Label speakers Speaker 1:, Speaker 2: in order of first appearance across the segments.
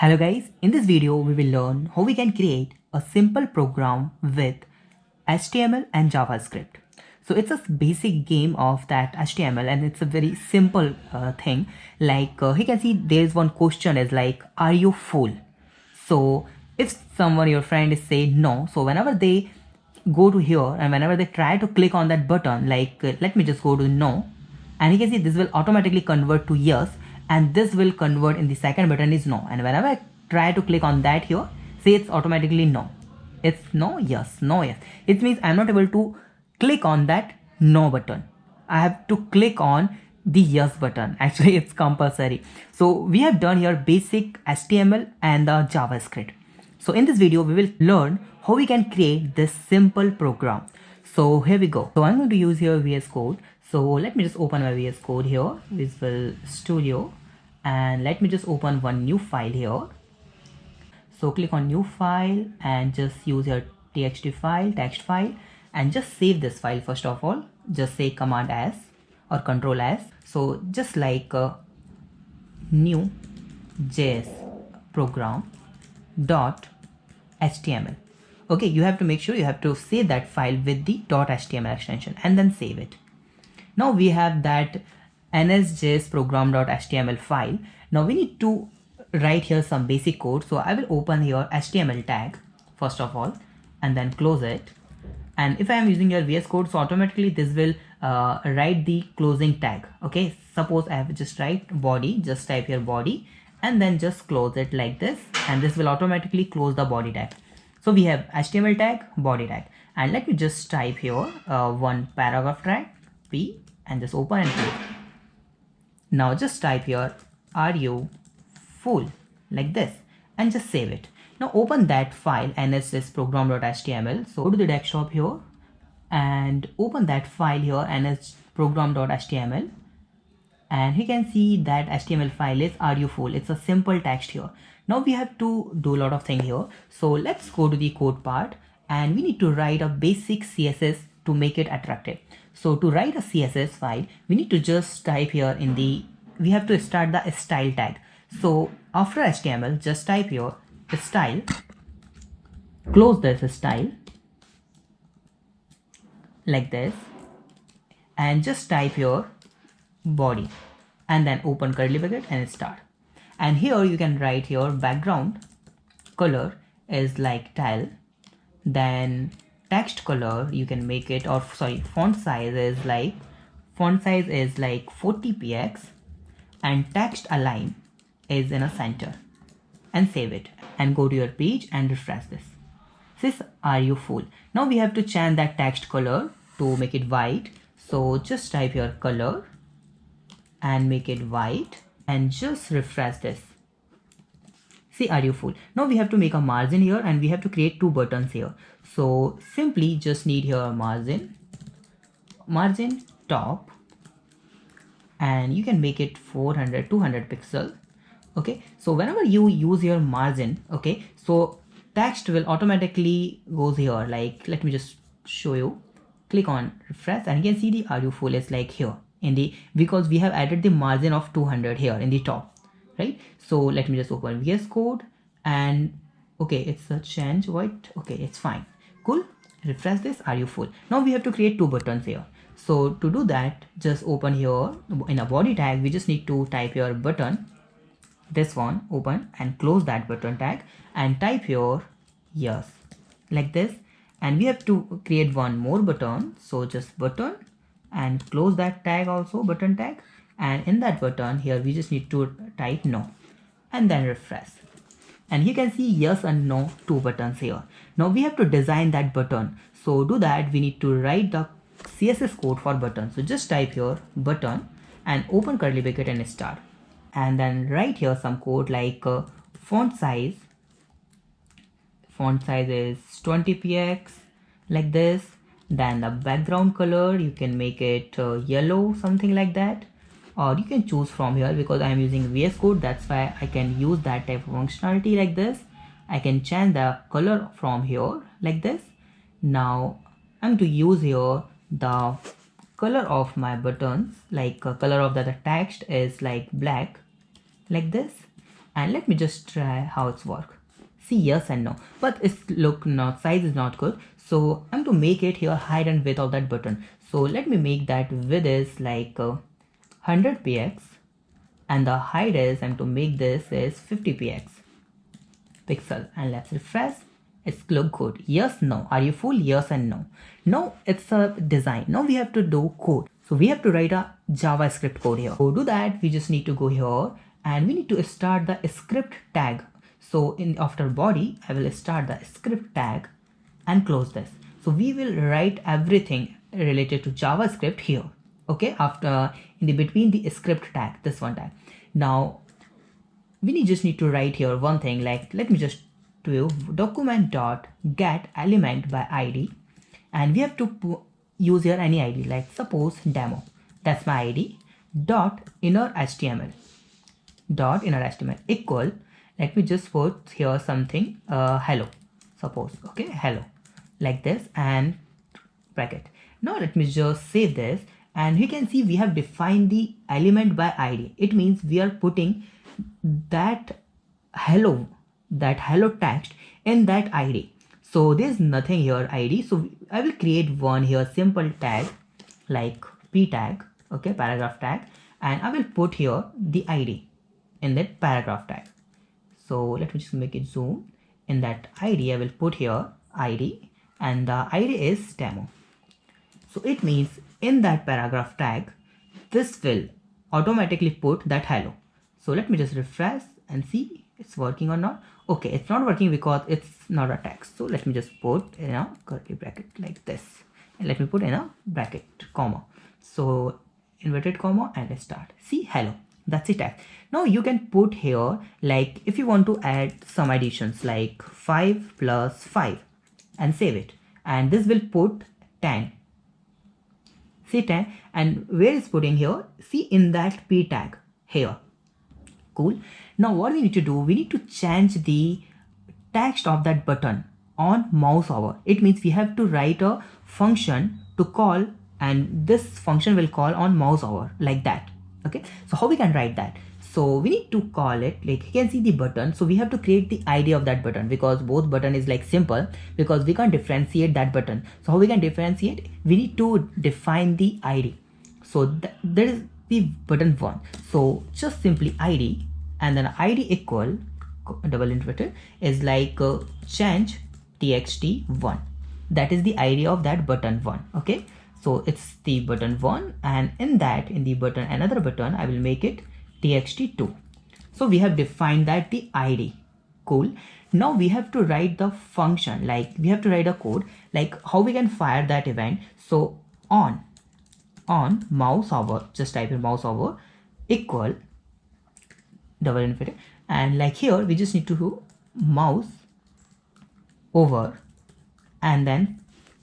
Speaker 1: Hello guys, in this video we will learn how we can create a simple program with HTML and JavaScript. So it's a basic game of that HTML and it's a very simple thing. Like you can see there is one question is like, are you full? So if someone, your friend is saying no, so whenever they go to here and whenever they try to click on that button, like let me just go to no, and you can see this will automatically convert to yes, and this will convert in the second button is no, and whenever I try to click on that here, see it's automatically no. It's no, yes, no, yes. It means I'm not able to click on that no button. I have to click on the yes button. Actually it's compulsory. So we have done here basic HTML and the JavaScript. So in this video we will learn how we can create this simple program. So here we go. So I'm going to use here VS Code. So let me just open my VS Code here, Visual Studio, and let me just open one new file here. So click on new file and just use your txt file, text file, and just save this file. First of all, just say Command S or Control S. So just like new JS program dot HTML. Okay, you have to make sure you have to save that file with the .html extension and then save it. Now we have that nsjs program.html file. Now we need to write here some basic code. So I will open here HTML tag first of all and then close it. And if I am using your VS Code, so automatically this will write the closing tag. Okay, suppose I have just write body, just type here body and then just close it like this, and this will automatically close the body tag. So we have HTML tag, body tag, and let me just type here one paragraph tag P and just open and close. Now just type here are you full like this and just save it. Now open that file nsjs program.html. So go to the desktop here and open that file here ns program.html, and you can see that HTML file is are you full. It's a simple text here. Now we have to do a lot of things here. So let's go to the code part and we need to write a basic CSS to make it attractive. So to write a CSS file, we need to just type here in the, we have to start the style tag. So after HTML, just type here style, close this style like this, and just type here body and then open curly bracket and start. And here you can write here background color is like tile, then text color you can make it, or sorry, font size is like 40px, and text align is in a center, and save it and go to your page and refresh this. This are you full. Now we have to change that text color to make it white. So just type your color and make it white and just refresh this. See are you full. Now we have to make a margin here and we have to create two buttons here. So simply just need here a margin top, and you can make it 200 pixel. Okay, so whenever you use your margin, okay, so text will automatically goes here. Like let me just show you, click on refresh and you can see the are you full is like here in the, because we have added the margin of 200 here in the top, right? So let me just open VS Code and okay, it's a change white. Okay, it's fine, cool. Refresh this, are you full. Now we have to create two buttons here. So to do that, just open here in a body tag, we just need to type your button, this one, open and close that button tag and type here yes like this, and we have to create one more button. So just button and close that tag also, button tag, and in that button here we just need to type no and then refresh, and you can see yes and no, two buttons here. Now we have to design that button. So do that, we need to write the CSS code for button. So just type here button and open curly bracket and start, and then write here some code like font size is 20px like this, then the background color you can make it yellow, something like that, or you can choose from here. Because I am using VS Code, that's why I can use that type of functionality like this. I can change the color from here like this. Now I'm going to use here the color of my buttons, like color of the text is like black like this, and let me just try how it's work. See, yes and no, but it's look not size is not good, so I'm to make it here height and width of that button. So let me make that width is like 100 px, and the height is, I'm to make this is 50 px pixel, and let's refresh. It's look good. Yes, no. Are you full? Yes and no. No, it's a design. Now we have to do code. So we have to write a JavaScript code here. To do that, we just need to go here and we need to start the script tag. So in after body, I will start the script tag and close this. So we will write everything related to JavaScript here. Okay, after in the between the script tag, this one tag. Now we just need to write here one thing, like let me just do document dot get element by id, and we have to use here any id, like suppose demo, that's my id, dot inner html equal, let me just put here something hello, suppose, okay, hello, like this, and bracket. Now let me just save this, and we can see we have defined the element by id. It means we are putting that hello text in that id. So there's nothing here id, so I will create one here simple tag like p tag, okay, paragraph tag, and I will put here the id in that paragraph tag. So let me just make it zoom. In that id I will put here id, and the id is demo. So it means in that paragraph tag this will automatically put that hello. So let me just refresh and see it's working or not. Okay, it's not working because it's not a text. So let me just put in a curly bracket like this, and let me put in a bracket comma. So inverted comma and start. See, hello, that's it. Now you can put here, like if you want to add some additions like 5 plus 5 and save it, and this will put 10. See 10, and where is putting here? See in that p tag here. Cool. Now what we need to do, we need to change the text of that button on mouse over. It means we have to write a function to call, and this function will call on mouse over like that. Okay, so how we can write that? So we need to call it, like you can see the button, so we have to create the id of that button, because both button is like simple, because we can't differentiate that button. So how we can differentiate? We need to define the id. So that is the button one. So just simply id, and then id equal double inverted is like change txt1. That is the id of that button one. Okay, so it's the button one, and in the button another button I will make it txt2. So we have defined that the id. Cool. Now we have to write the function, like we have to write a code like how we can fire that event. So on mouse over, just type in mouse over equal double infinity, and like here we just need to do mouse over and then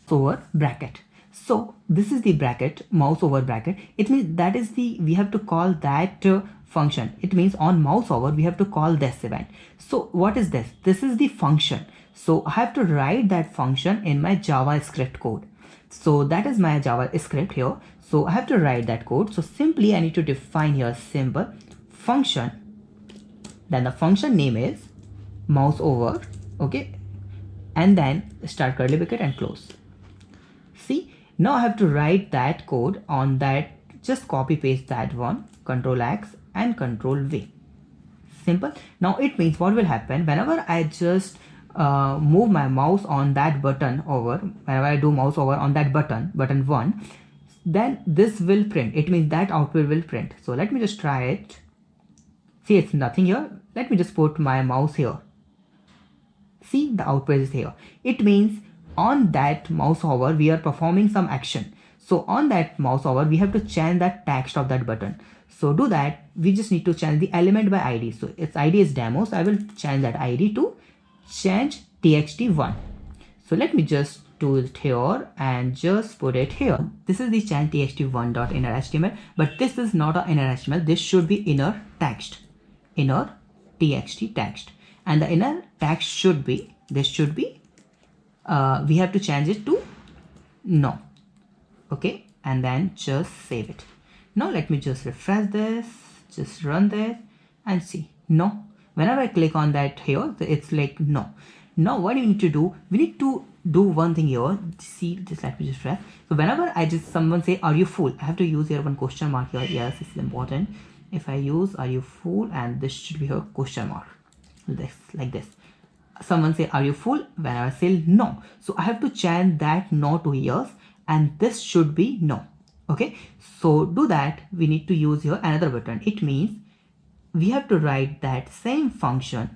Speaker 1: over bracket. So this is the bracket, mouse over bracket. It means that is the, we have to call that function. It means on mouse over we have to call this event. So what is this? This is the function. So I have to write that function in my JavaScript code. So that is my JavaScript here. So I have to write that code. So simply I need to define here simple function. Then the function name is mouse over, okay, and then start curly bracket and close. See, now I have to write that code on that, just copy paste that one, Control X and Control V. Simple. Now it means what will happen whenever I just move my mouse on that button over, whenever I do mouse over on that button 1, then this will print. It means that output will print. So let me just try it. See, it's nothing here. Let me just put my mouse here. See, the output is here. It means on that mouse over we are performing some action. So on that mouse over we have to change that text of that button. So do that, we just need to change the element by id. So its id is demo, so I will change that id to change txt1. So let me just do it here and just put it here. This is the change txt1.inner html, but this is not an inner html. This should be inner text, inner txt text, and the inner text should be, this should be we have to change it to no. Okay, and then just save it. Now let me just refresh this, just run this and see. No, whenever I click on that here, it's like no. Now what you need to do, we need to do one thing here. See, just let me just press. So whenever someone say are you full, I have to use here one question mark here. Yes, this is important. If I use are you full, and this should be here question mark, this like this. Someone say are you full, whenever I say no, so I have to change that no to yes, and this should be no. Okay, so do that, we need to use here another button. It means we have to write that same function,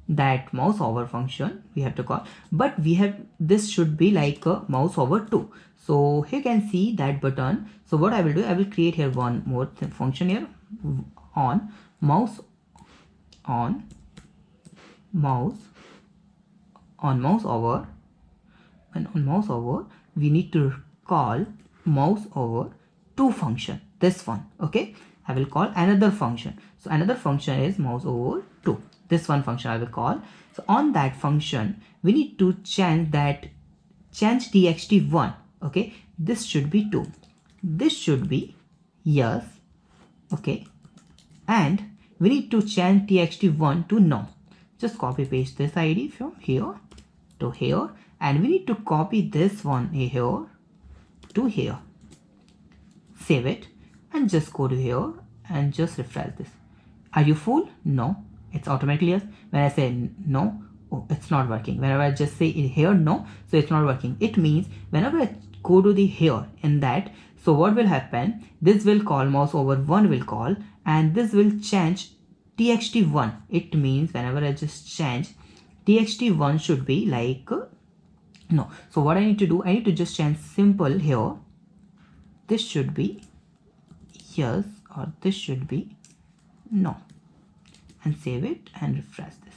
Speaker 1: that mouse over function we have to call, but we have, this should be like a mouse over 2. So here you can see that button. So what I will do, I will create here one more function here on mouse over, and on mouse over we need to call mouse over 2 function, this one. Okay, I will call another function. So another function is mouse over 2, this one function I will call. So on that function we need to change txt1. Okay, this should be 2, this should be yes. Okay, and we need to change txt1 to no. Just copy paste this id from here to here, and we need to copy this one here to here. Save it and just go to here and just refresh this. Are you full? No, it's automatically yes. When I say no, oh, it's not working. Whenever I just say here no, so it's not working. It means whenever I go to the here in that, so what will happen, this will call mouse over 1 will call, and this will change txt1. It means whenever I just change txt1 should be like no. So what I need to do, I need to just change simple here, this should be yes, or this should be no, and save it and refresh this.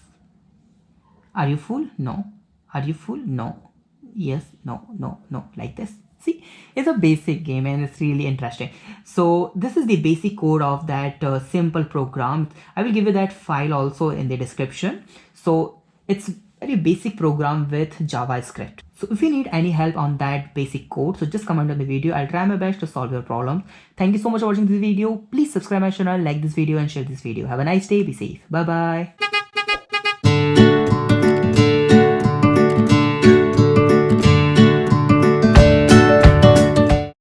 Speaker 1: Are you full? No. Are you full? No. Yes, no, no, no, like this. See, it's a basic game and it's really interesting. So this is the basic code of that simple program. I will give you that file also in the description. So it's very basic program with JavaScript. So if you need any help on that basic code, so just comment on the video. I'll try my best to solve your problem. Thank you so much for watching this video. Please subscribe my channel, like this video and share this video. Have a nice day. Be safe. Bye bye.